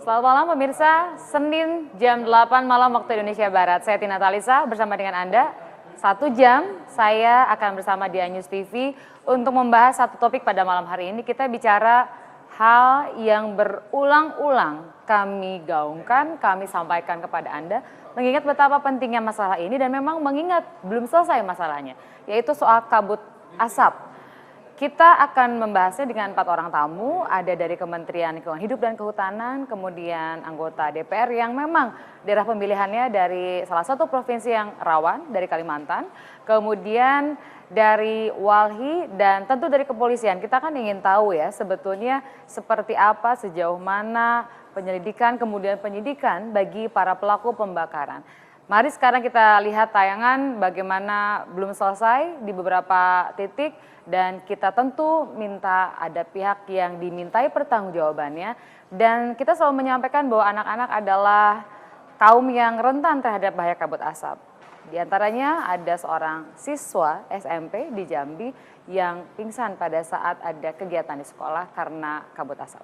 Selamat malam pemirsa, Senin jam 8 malam waktu Indonesia Barat. Saya Tina Talisa bersama dengan Anda. 1 jam saya akan bersama di News TV untuk membahas satu topik pada malam hari ini. Kita bicara hal yang berulang-ulang kami gaungkan, kami sampaikan kepada Anda. Mengingat betapa pentingnya masalah ini dan memang mengingat belum selesai masalahnya. Yaitu soal kabut asap. Kita akan membahasnya dengan 4 orang tamu, ada dari Kementerian Lingkungan Hidup dan Kehutanan, kemudian anggota DPR yang memang daerah pemilihannya dari salah satu provinsi yang rawan, dari Kalimantan, kemudian dari Walhi dan tentu dari kepolisian. Kita kan ingin tahu ya sebetulnya seperti apa, sejauh mana penyelidikan, kemudian penyidikan bagi para pelaku pembakaran. Mari sekarang kita lihat tayangan bagaimana belum selesai di beberapa titik dan kita tentu minta ada pihak yang dimintai pertanggungjawabannya dan kita selalu menyampaikan bahwa anak-anak adalah kaum yang rentan terhadap bahaya kabut asap. Di antaranya ada seorang siswa SMP di Jambi yang pingsan pada saat ada kegiatan di sekolah karena kabut asap.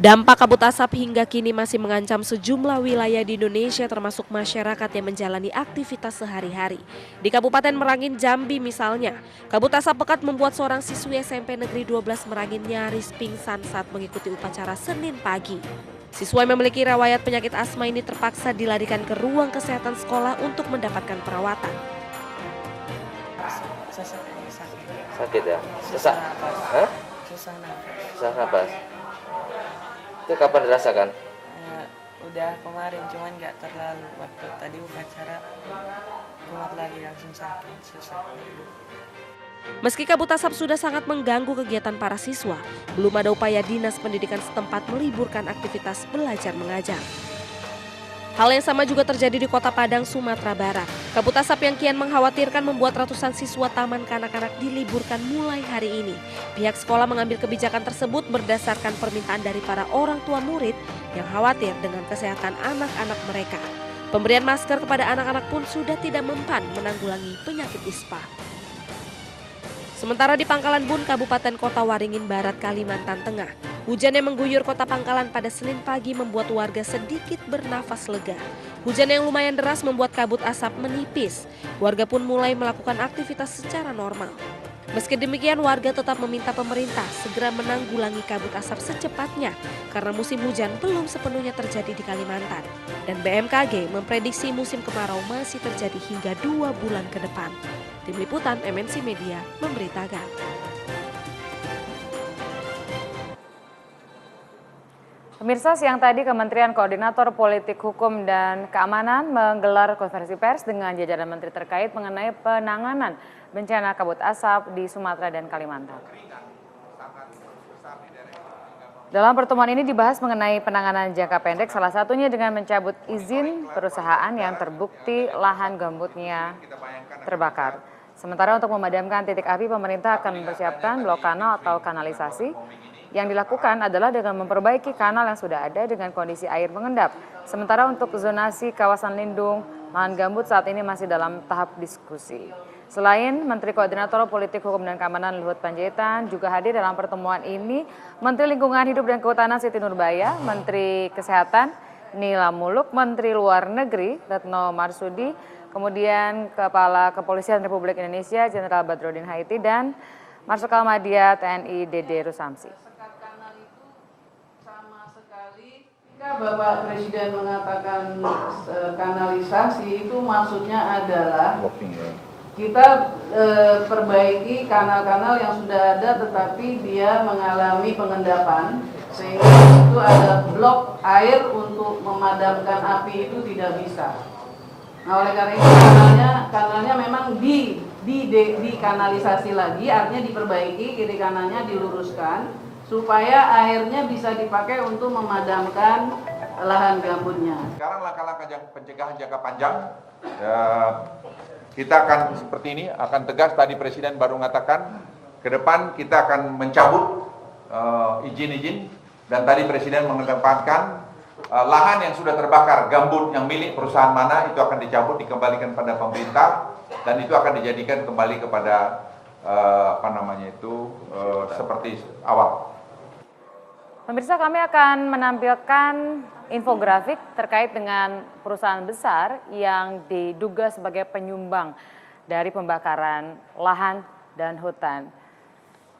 Dampak kabut asap hingga kini masih mengancam sejumlah wilayah di Indonesia termasuk masyarakat yang menjalani aktivitas sehari-hari. Di Kabupaten Merangin, Jambi misalnya, kabut asap pekat membuat seorang siswi SMP Negeri 12 Merangin nyaris pingsan saat mengikuti upacara Senin pagi. Siswa yang memiliki riwayat penyakit asma ini terpaksa dilarikan ke ruang kesehatan sekolah untuk mendapatkan perawatan. Sakit ya? Sesak? Hah? Susah napas. Itu kapan dirasakan? Udah kemarin, cuman nggak terlalu. Waktu tadi upacara kuat lagi langsung sakit, susah. Meski kabut asap sudah sangat mengganggu kegiatan para siswa, belum ada upaya dinas pendidikan setempat meliburkan aktivitas belajar mengajar. Hal yang sama juga terjadi di Kota Padang, Sumatera Barat. Kabut asap yang kian mengkhawatirkan membuat ratusan siswa taman kanak-kanak diliburkan mulai hari ini. Pihak sekolah mengambil kebijakan tersebut berdasarkan permintaan dari para orang tua murid yang khawatir dengan kesehatan anak-anak mereka. Pemberian masker kepada anak-anak pun sudah tidak mempan menanggulangi penyakit ispa. Sementara di Pangkalan Bun, Kabupaten Kota Waringin Barat, Kalimantan Tengah, hujan yang mengguyur kota Pangkalan pada Senin pagi membuat warga sedikit bernafas lega. Hujan yang lumayan deras membuat kabut asap menipis. Warga pun mulai melakukan aktivitas secara normal. Meski demikian, warga tetap meminta pemerintah segera menanggulangi kabut asap secepatnya karena musim hujan belum sepenuhnya terjadi di Kalimantan. Dan BMKG memprediksi musim kemarau masih terjadi hingga 2 bulan ke depan. Tim Liputan MNC Media memberitakan. Pemirsa, siang tadi Kementerian Koordinator Politik Hukum dan Keamanan menggelar konferensi pers dengan jajaran menteri terkait mengenai penanganan bencana kabut asap di Sumatera dan Kalimantan. Dalam pertemuan ini dibahas mengenai penanganan jangka pendek, salah satunya dengan mencabut izin perusahaan yang terbukti lahan gambutnya terbakar. Sementara untuk memadamkan titik api, pemerintah akan mempersiapkan blok kanal atau kanalisasi. Yang dilakukan adalah dengan memperbaiki kanal yang sudah ada dengan kondisi air mengendap. Sementara untuk zonasi kawasan lindung lahan gambut saat ini masih dalam tahap diskusi. Selain Menteri Koordinator Politik Hukum dan Keamanan Luhut Panjaitan juga hadir dalam pertemuan ini Menteri Lingkungan Hidup dan Kehutanan Siti Nurbaya, Menteri Kesehatan Nila Muluk, Menteri Luar Negeri Retno Marsudi, kemudian Kepala Kepolisian Republik Indonesia Jenderal Badrodin Haiti dan Marsikal Madya TNI Dede Rusamsi. Ketika Bapak Presiden mengatakan kanalisasi itu maksudnya adalah kita perbaiki kanal-kanal yang sudah ada tetapi dia mengalami pengendapan sehingga itu ada blok air untuk memadamkan api itu tidak bisa. Nah, oleh karena itu kanalnya memang dikanalisasi lagi, artinya diperbaiki, kiri kanannya diluruskan supaya airnya bisa dipakai untuk memadamkan lahan gambutnya. Sekarang langkah-langkah pencegahan jangka panjang, kita akan seperti ini, akan tegas. Tadi Presiden baru mengatakan, ke depan kita akan mencabut izin-izin, dan tadi Presiden mengedepankan lahan yang sudah terbakar, gambut yang milik perusahaan mana, itu akan dicabut, dikembalikan pada pemerintah, dan itu akan dijadikan kembali kepada seperti awal. Pemirsa, kami akan menampilkan infografik terkait dengan perusahaan besar yang diduga sebagai penyumbang dari pembakaran lahan dan hutan.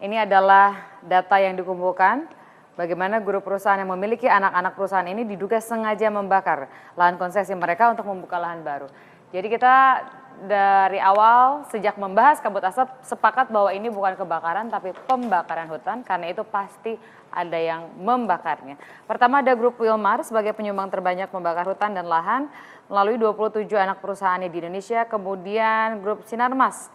Ini adalah data yang dikumpulkan bagaimana grup perusahaan yang memiliki anak-anak perusahaan ini diduga sengaja membakar lahan konsesi mereka untuk membuka lahan baru. Jadi kita dari awal sejak membahas kabut asap sepakat bahwa ini bukan kebakaran tapi pembakaran hutan, karena itu pasti ada yang membakarnya. Pertama ada grup Wilmar sebagai penyumbang terbanyak membakar hutan dan lahan melalui 27 anak perusahaannya di Indonesia, kemudian grup Sinarmas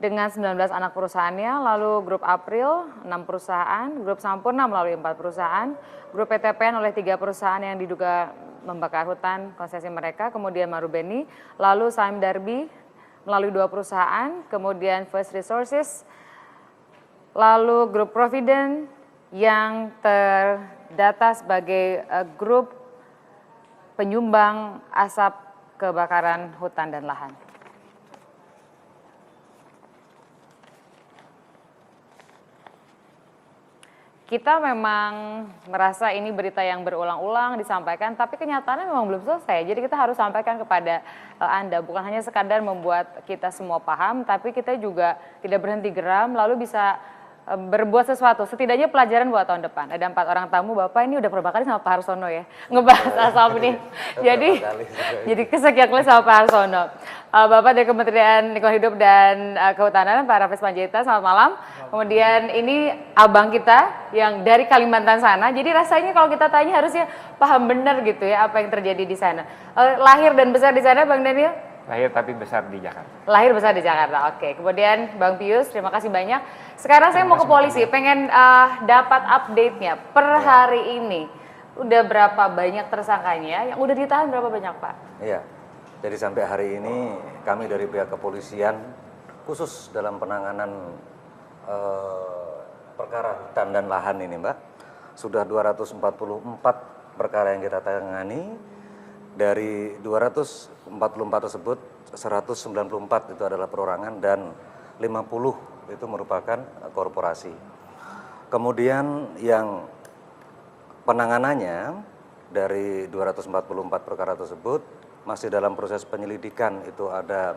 dengan 19 anak perusahaannya, lalu grup April 6 perusahaan, grup Sampurna melalui 4 perusahaan, grup PTPN oleh 3 perusahaan yang diduga membakar hutan konsesi mereka, kemudian Marubeni, lalu Saim Darby melalui 2 perusahaan, kemudian First Resources, lalu grup Provident yang terdata sebagai grup penyumbang asap kebakaran hutan dan lahan. Kita memang merasa ini berita yang berulang-ulang disampaikan, tapi kenyataannya memang belum selesai. Jadi kita harus sampaikan kepada Anda, bukan hanya sekadar membuat kita semua paham, tapi kita juga tidak berhenti geram, lalu bisa berbuat sesuatu, setidaknya pelajaran buat tahun depan. Ada 4 orang tamu, Bapak ini udah berapa kali sama Pak Harsono ya, ngebahas asap nih. Jadi kesekian kali sama Pak Harsono. Bapak dari Kementerian Lingkungan Hidup dan Kehutanan, Pak Raffes Panjaitan, selamat malam. Kemudian ini abang kita yang dari Kalimantan sana, jadi rasanya kalau kita tanya harusnya paham benar gitu ya apa yang terjadi di sana. Lahir dan besar di sana Bang Daniel? Lahir tapi besar di Jakarta. Lahir besar di Jakarta, oke. Kemudian Bang Pius, terima kasih banyak. Sekarang saya mau ke polisi, pengen dapat update-nya per hari ini. Udah berapa banyak tersangkanya, yang udah ditahan berapa banyak Pak? Iya, jadi sampai hari ini kami dari pihak kepolisian khusus dalam penanganan perkara hutan dan lahan ini Mbak, sudah 244 perkara yang kita tangani. Dari 244 tersebut 194 itu adalah perorangan dan 50 itu merupakan korporasi. Kemudian yang penanganannya dari 244 perkara tersebut masih dalam proses penyelidikan, itu ada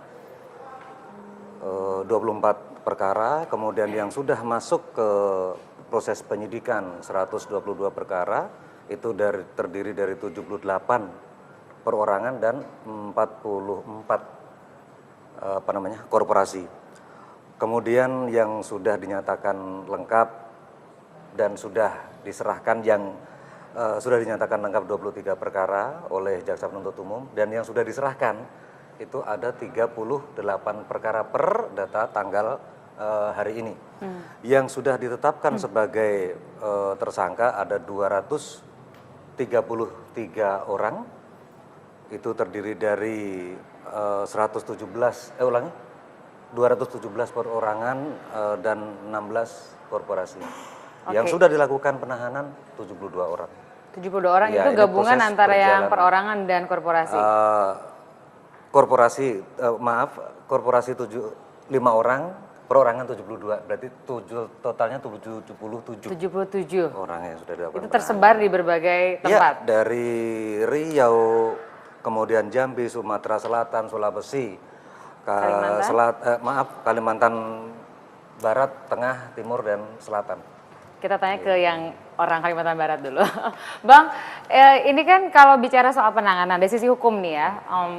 24 perkara, kemudian yang sudah masuk ke proses penyidikan 122 perkara, itu terdiri dari 78 perorangan dan 44 korporasi. Kemudian yang sudah dinyatakan lengkap dan sudah diserahkan sudah dinyatakan lengkap 23 perkara oleh Jaksa Penuntut Umum, dan yang sudah diserahkan itu ada 38 perkara per data tanggal hari ini. Yang sudah ditetapkan sebagai tersangka ada 233 orang. Itu terdiri dari 217 perorangan dan 16 korporasi. Yang sudah dilakukan penahanan 72 orang. 72 orang ya, itu gabungan antara yang perorangan dan korporasi. Korporasi 5 orang, perorangan 72, berarti totalnya 77 orang yang sudah dilakukan. Itu tersebar di berbagai tempat. Ya, dari Riau, kemudian Jambi, Sumatera Selatan, Sulawesi, Kalimantan Barat, Tengah, Timur, dan Selatan. Kita tanya ke yang orang Kalimantan Barat dulu. Bang, ini kan kalau bicara soal penanganan dari sisi hukum nih ya,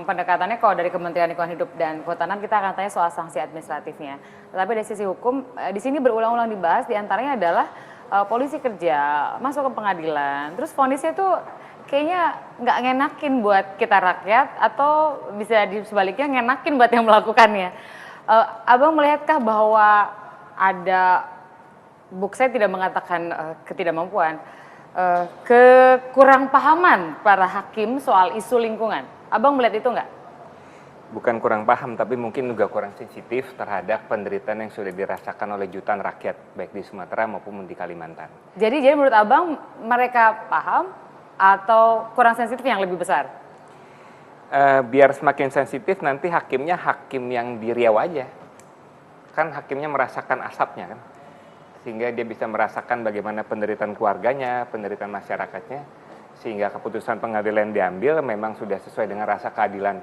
pendekatannya kalau dari Kementerian Lingkungan Hidup dan Kehutanan kita akan tanya soal sanksi administratifnya. Tetapi dari sisi hukum, di sini berulang-ulang dibahas, diantaranya adalah polisi kerja, masuk ke pengadilan, terus vonisnya tuh kayaknya nggak ngenakin buat kita rakyat, atau bisa sebaliknya ngenakin buat yang melakukannya. Abang melihatkah bahwa ada, saya tidak mengatakan ketidakmampuan, kekurang pahaman para hakim soal isu lingkungan? Abang melihat itu nggak? Bukan kurang paham, tapi mungkin juga kurang sensitif terhadap penderitaan yang sudah dirasakan oleh jutaan rakyat, baik di Sumatera maupun di Kalimantan. Jadi menurut Abang mereka paham atau kurang sensitif yang lebih besar? Biar semakin sensitif nanti hakimnya hakim yang di Riau aja. kan hakimnya merasakan asapnya kan, sehingga dia bisa merasakan bagaimana penderitaan keluarganya, penderitaan masyarakatnya, sehingga keputusan pengadilan diambil memang sudah sesuai dengan rasa keadilan,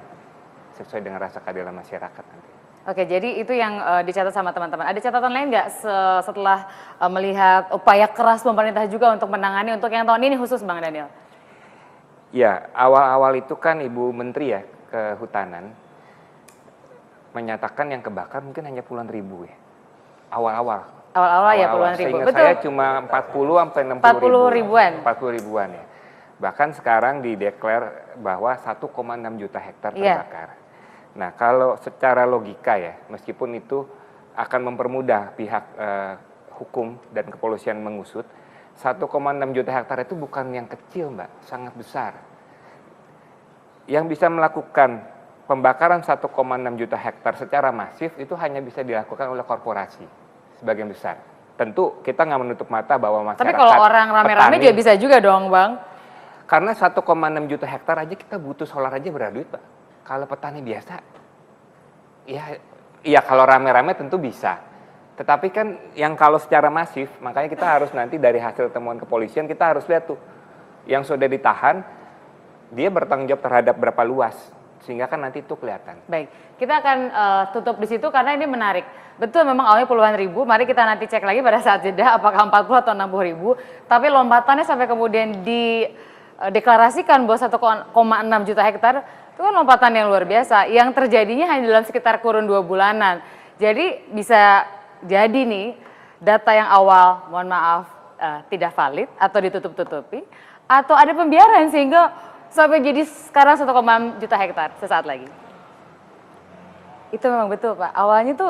masyarakat nanti. Oke, jadi itu yang dicatat sama teman-teman. Ada catatan lain nggak setelah melihat upaya keras pemerintah juga untuk menangani untuk yang tahun ini khusus Bang Daniel? Ya, awal-awal itu kan Ibu Menteri ya Kehutanan menyatakan yang kebakar mungkin hanya puluhan ribu ya. Awal-awal. Awal-awal ya puluhan ribu. Seingat Betul. saya cuma 40 sampai 60 ribuan. 40 ribuan ya. Bahkan sekarang dideklar bahwa 1,6 juta hektar terbakar. Nah, kalau secara logika ya, meskipun itu akan mempermudah pihak hukum dan kepolisian mengusut, 1,6 juta hektar itu bukan yang kecil, Mbak, sangat besar. Yang bisa melakukan pembakaran 1,6 juta hektar secara masif itu hanya bisa dilakukan oleh korporasi sebagian besar. Tentu kita nggak menutup mata bahwa masyarakat. Tapi kalau orang rame-rame juga bisa juga dong, Bang. Karena 1,6 juta hektar aja kita butuh solar aja berapa duit, Pak. Kalau petani biasa, ya kalau rame-rame tentu bisa. Tetapi kan yang kalau secara masif, makanya kita harus nanti dari hasil temuan kepolisian kita harus lihat tuh, yang sudah ditahan, dia bertanggung jawab terhadap berapa luas, sehingga kan nanti itu kelihatan. Baik, kita akan tutup di situ karena ini menarik. Betul memang awalnya puluhan ribu, mari kita nanti cek lagi pada saat jeda apakah 40 atau 60 ribu. Tapi lompatannya sampai kemudian dideklarasikan bahwa 1,6 juta hektar, itu kan lompatan yang luar biasa. Yang terjadinya hanya dalam sekitar kurun 2 bulanan. Jadi bisa jadi nih data yang awal, mohon maaf, tidak valid atau ditutup-tutupi. Atau ada pembiaran sehingga sampai jadi sekarang 1,6 juta hektar sesaat lagi. Itu memang betul Pak, awalnya tuh